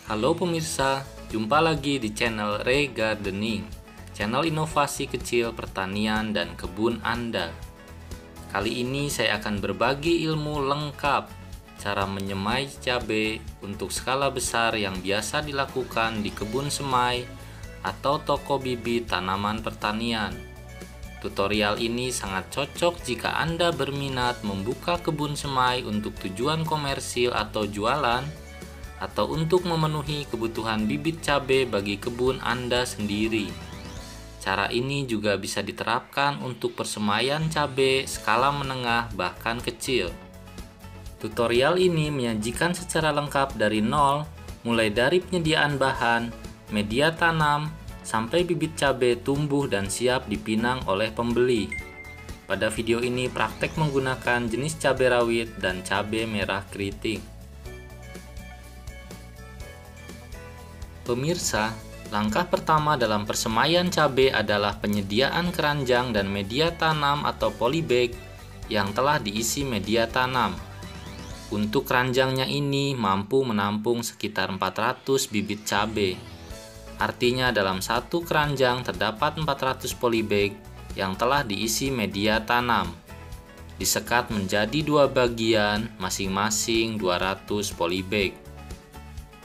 Halo pemirsa, jumpa lagi di channel Ray Gardening, channel inovasi kecil pertanian dan kebun Anda. Kali ini saya akan berbagi ilmu lengkap cara menyemai cabai untuk skala besar yang biasa dilakukan di kebun semai atau toko bibit tanaman pertanian. Tutorial ini sangat cocok jika Anda berminat membuka kebun semai untuk tujuan komersil atau jualan, atau untuk memenuhi kebutuhan bibit cabai bagi kebun Anda sendiri. Cara ini juga bisa diterapkan untuk persemaian cabai skala menengah bahkan kecil. Tutorial ini menyajikan secara lengkap dari nol, mulai dari penyediaan bahan, media tanam, sampai bibit cabai tumbuh dan siap dipinang oleh pembeli. Pada video ini praktek menggunakan jenis cabai rawit dan cabai merah keriting. Pemirsa, langkah pertama dalam persemaian cabai adalah penyediaan keranjang dan media tanam atau polybag yang telah diisi media tanam. Untuk keranjangnya ini mampu menampung sekitar 400 bibit cabai. Artinya dalam satu keranjang terdapat 400 polybag yang telah diisi media tanam. Disekat menjadi dua bagian, masing-masing 200 polybag.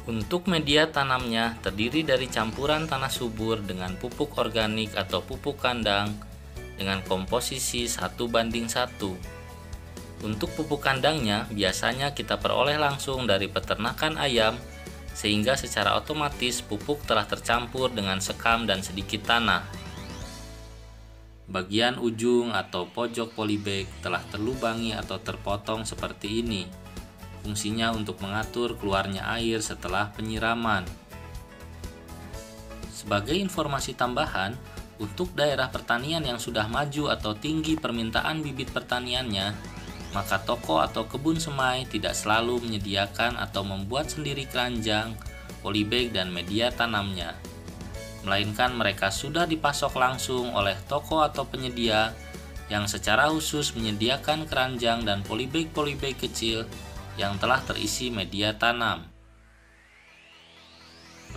Untuk media tanamnya terdiri dari campuran tanah subur dengan pupuk organik atau pupuk kandang dengan komposisi 1:1. Untuk pupuk kandangnya biasanya kita peroleh langsung dari peternakan ayam, sehingga secara otomatis pupuk telah tercampur dengan sekam dan sedikit tanah. Bagian ujung atau pojok polybag telah terlubangi atau terpotong seperti ini. Fungsinya untuk mengatur keluarnya air setelah penyiraman. Sebagai informasi tambahan, untuk daerah pertanian yang sudah maju atau tinggi permintaan bibit pertaniannya, maka toko atau kebun semai tidak selalu menyediakan atau membuat sendiri keranjang, polybag dan media tanamnya. Melainkan mereka sudah dipasok langsung oleh toko atau penyedia yang secara khusus menyediakan keranjang dan polybag kecil yang telah terisi media tanam.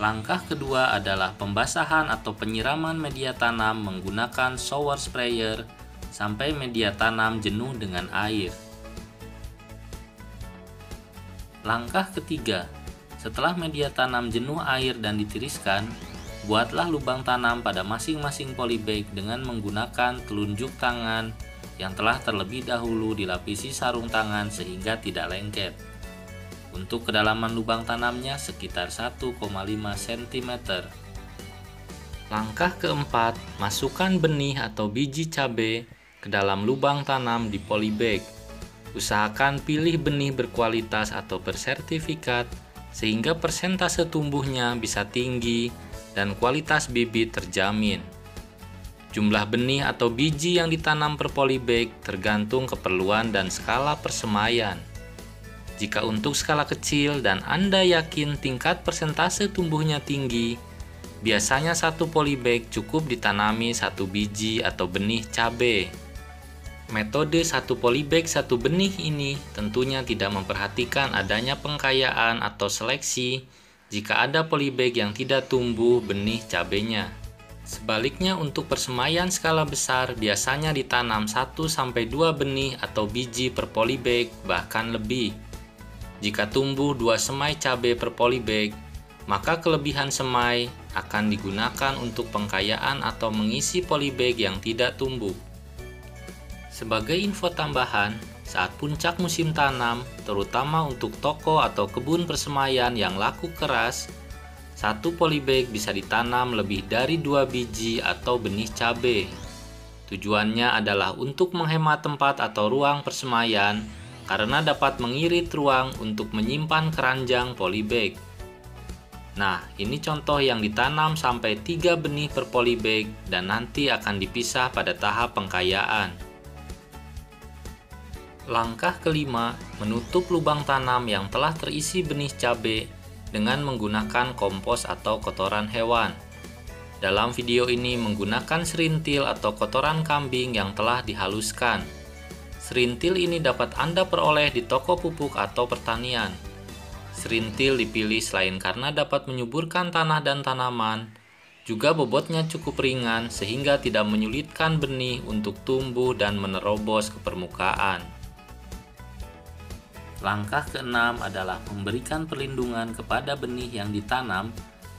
Langkah kedua adalah pembasahan atau penyiraman media tanam menggunakan shower sprayer sampai media tanam jenuh dengan air. Langkah ketiga, setelah media tanam jenuh air dan ditiriskan, buatlah lubang tanam pada masing-masing polybag dengan menggunakan telunjuk tangan yang telah terlebih dahulu dilapisi sarung tangan sehingga tidak lengket. Untuk kedalaman lubang tanamnya sekitar 1,5 cm. Langkah keempat, masukkan benih atau biji cabai ke dalam lubang tanam di polybag. Usahakan pilih benih berkualitas atau bersertifikat sehingga persentase tumbuhnya bisa tinggi dan kualitas bibit terjamin. Jumlah benih atau biji yang ditanam per polybag tergantung keperluan dan skala persemaian. Jika untuk skala kecil dan Anda yakin tingkat persentase tumbuhnya tinggi, biasanya satu polybag cukup ditanami satu biji atau benih cabai. Metode satu polybag satu benih ini tentunya tidak memperhatikan adanya pengkayaan atau seleksi jika ada polybag yang tidak tumbuh benih cabainya. Sebaliknya untuk persemaian skala besar biasanya ditanam 1-2 benih atau biji per polybag bahkan lebih. Jika tumbuh 2 semai cabai per polybag, maka kelebihan semai akan digunakan untuk pengkayaan atau mengisi polybag yang tidak tumbuh. Sebagai info tambahan, saat puncak musim tanam, terutama untuk toko atau kebun persemaian yang laku keras, satu polybag bisa ditanam lebih dari 2 biji atau benih cabai. Tujuannya adalah untuk menghemat tempat atau ruang persemaian karena dapat mengirit ruang untuk menyimpan keranjang polybag. Nah, ini contoh yang ditanam sampai 3 benih per polybag dan nanti akan dipisah pada tahap pengkayaan. Langkah kelima, menutup lubang tanam yang telah terisi benih cabai dengan menggunakan kompos atau kotoran hewan. Dalam video ini menggunakan serintil atau kotoran kambing yang telah dihaluskan. Serintil ini dapat Anda peroleh di toko pupuk atau pertanian. Serintil dipilih selain karena dapat menyuburkan tanah dan tanaman, juga bobotnya cukup ringan sehingga tidak menyulitkan benih untuk tumbuh dan menerobos ke permukaan. Langkah keenam adalah memberikan perlindungan kepada benih yang ditanam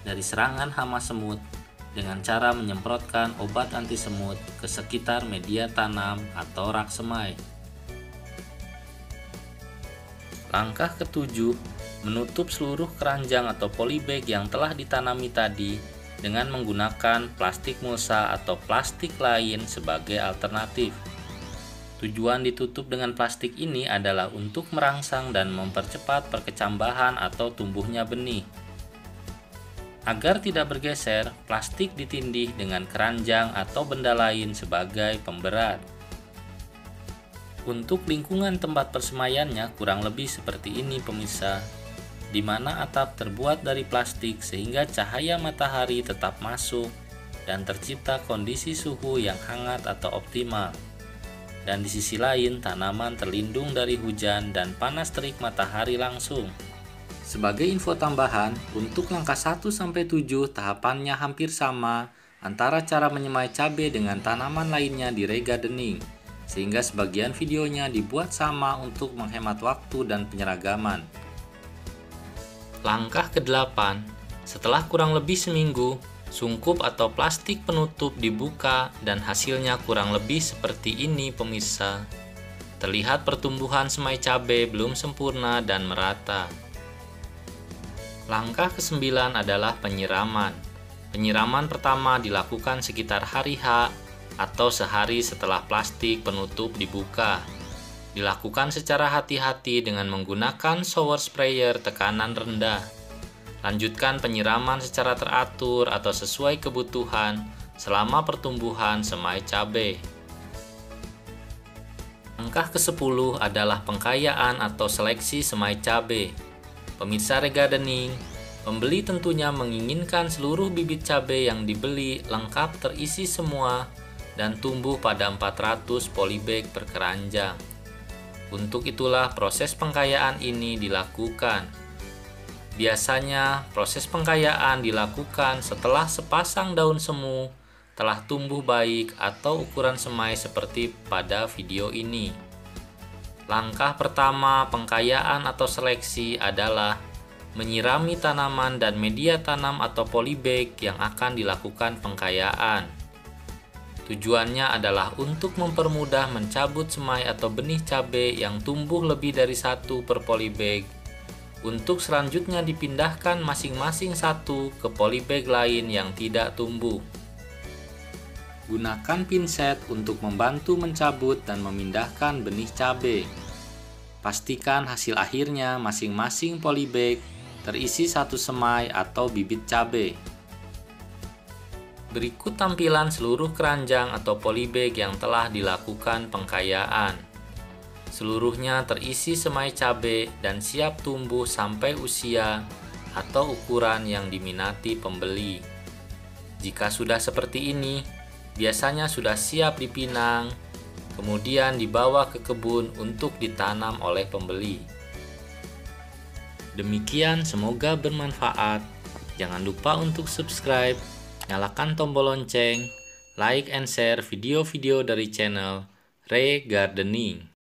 dari serangan hama semut dengan cara menyemprotkan obat anti semut ke sekitar media tanam atau rak semai. Langkah ketujuh, menutup seluruh keranjang atau polybag yang telah ditanami tadi dengan menggunakan plastik mulsa atau plastik lain sebagai alternatif. Tujuan ditutup dengan plastik ini adalah untuk merangsang dan mempercepat perkecambahan atau tumbuhnya benih. Agar tidak bergeser, plastik ditindih dengan keranjang atau benda lain sebagai pemberat. Untuk lingkungan tempat persemaiannya kurang lebih seperti ini pemirsa, di mana atap terbuat dari plastik sehingga cahaya matahari tetap masuk dan tercipta kondisi suhu yang hangat atau optimal. Dan di sisi lain, tanaman terlindung dari hujan dan panas terik matahari langsung. Sebagai info tambahan, untuk langkah 1-7 tahapannya hampir sama antara cara menyemai cabai dengan tanaman lainnya di regardening, sehingga sebagian videonya dibuat sama untuk menghemat waktu dan penyeragaman. Langkah ke-8, setelah kurang lebih seminggu, sungkup atau plastik penutup dibuka dan hasilnya kurang lebih seperti ini pemirsa. Terlihat pertumbuhan semai cabai belum sempurna dan merata. Langkah ke-9 adalah penyiraman. Penyiraman pertama dilakukan sekitar hari H atau sehari setelah plastik penutup dibuka. Dilakukan secara hati-hati dengan menggunakan shower sprayer tekanan rendah. Lanjutkan penyiraman secara teratur atau sesuai kebutuhan selama pertumbuhan semai cabai. Langkah ke-10 adalah pengkayaan atau seleksi semai cabai. Pemirsa regardening, pembeli tentunya menginginkan seluruh bibit cabai yang dibeli lengkap terisi semua dan tumbuh pada 400 polybag per keranjang. Untuk itulah proses pengkayaan ini dilakukan. Biasanya proses pengkayaan dilakukan setelah sepasang daun semu telah tumbuh baik atau ukuran semai seperti pada video ini. Langkah pertama pengkayaan atau seleksi adalah menyirami tanaman dan media tanam atau polybag yang akan dilakukan pengkayaan. Tujuannya adalah untuk mempermudah mencabut semai atau benih cabai yang tumbuh lebih dari satu per polybag, untuk selanjutnya dipindahkan masing-masing satu ke polybag lain yang tidak tumbuh. Gunakan pinset untuk membantu mencabut dan memindahkan benih cabai. Pastikan hasil akhirnya masing-masing polybag terisi satu semai atau bibit cabai. Berikut tampilan seluruh keranjang atau polybag yang telah dilakukan pengkayaan. Seluruhnya terisi semai cabai dan siap tumbuh sampai usia atau ukuran yang diminati pembeli. Jika sudah seperti ini, biasanya sudah siap dipinang, kemudian dibawa ke kebun untuk ditanam oleh pembeli. Demikian, semoga bermanfaat. Jangan lupa untuk subscribe, nyalakan tombol lonceng, like and share video-video dari channel Regardening.